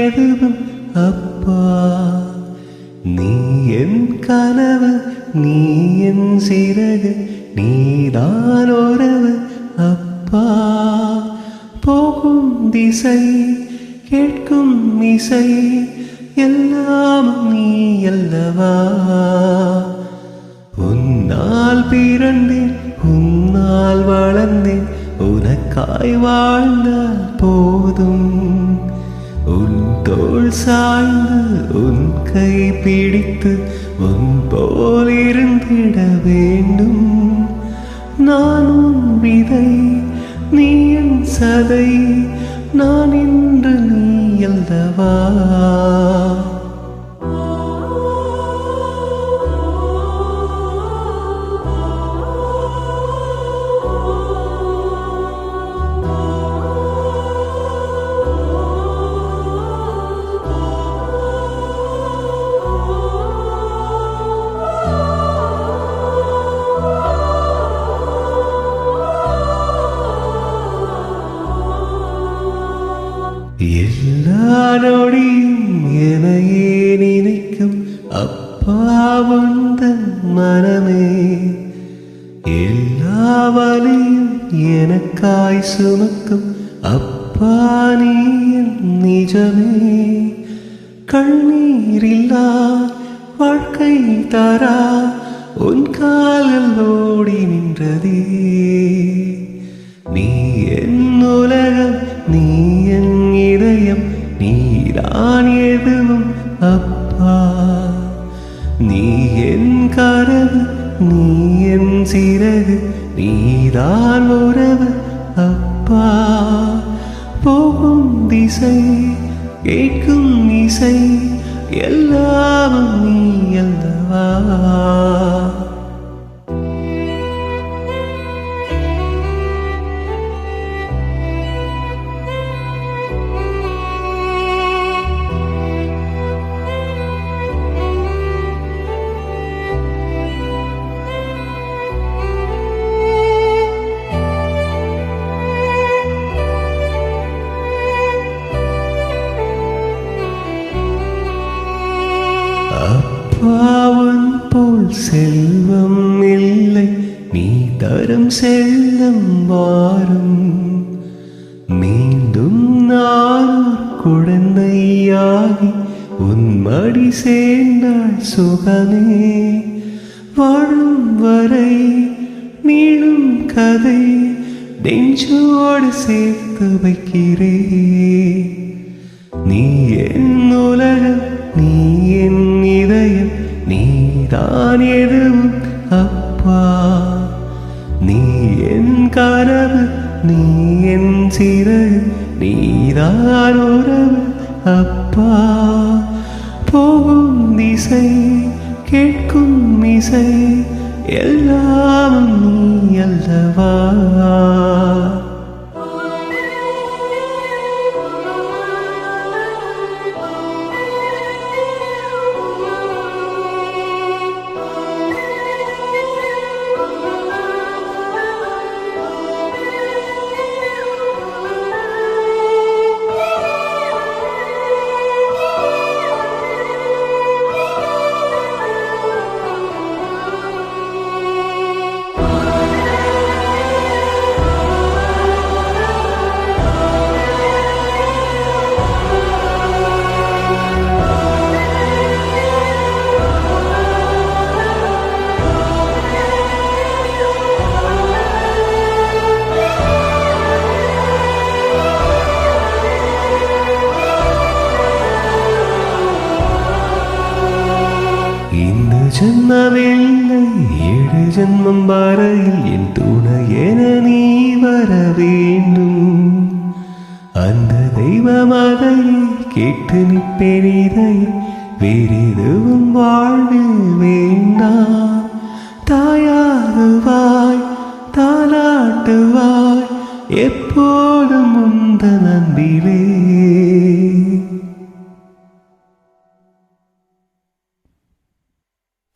எதுவும் அப்பா. நீ என் கனவு, நீ என் சிறகு, நீதான் உறவு அப்பா. போகும் திசை, கேட்கும் இசை, எல்லாம் நீ அல்லவா. உன்னால் பிறந்தேன், உன்னால் வளர்ந்தேன், உனக்காய் வாழ்ந்தால் போதும். உன் தோள் சாய்ந்து, உன் கை பிடித்து, உன் போல் இருந்திட வேண்டும். நான் உன் விதை, நீ என் சதை, நான் இன்று நீ அல்லவா. எல்லா நொடியும் எனையே நினைக்கும் அப்பா உந்தன் மனமே. எல்லா வலியும் எனக்காய் சுமக்கும் அப்பா நீ என் நிஜமே. கண்ணீரில்லா வாழ்க்கை தாரா உன் கால்கள் ஓடி நின்றதே. நீ என் உலகம், நீ என் இதயம், நீதான் எதுவும் அப்பா. நீ என் கனவு, நீ என் சிறகு, நீதான் உறவு அப்பா. போகும் திசை, கேட்கும் இசை, எல்லாம் நீ அல்லவா. அப்பாவன் போல் செல்வம் இல்லை, நீ தரும் செல்லம் வாரும். மீண்டும் நான் குழந்தையாகி உன் மடி சேர்ந்தாள் சுகமே. வாழும் வரை நீளும் கதை நெஞ்சோடு சேர்த்து வைக்கிறேன். நீ என் உலகம், நீ என் இதயம், நீதான் எதுவும் அப்பா. நீ என் கனவு, நீ என் சிறகு, நீதான் உறவு அப்பா. போகும் திசை, கேட்கும் இசை, எல்லாம் நீ அல்லவா. இந்த ஜென்மமில்லை, 7 ஜென்மம் வரையில் என் துணை என நீ வர வேண்டும். அந்த தெய்வம் அதை கேட்டு நிற்பேன். இதை வேறெதுவும் வாழ்வில் வேண்டாம். தாயாகுவாய், தாலாட்டுவாய், எப்போதும் உந்தன் அன்பிலே.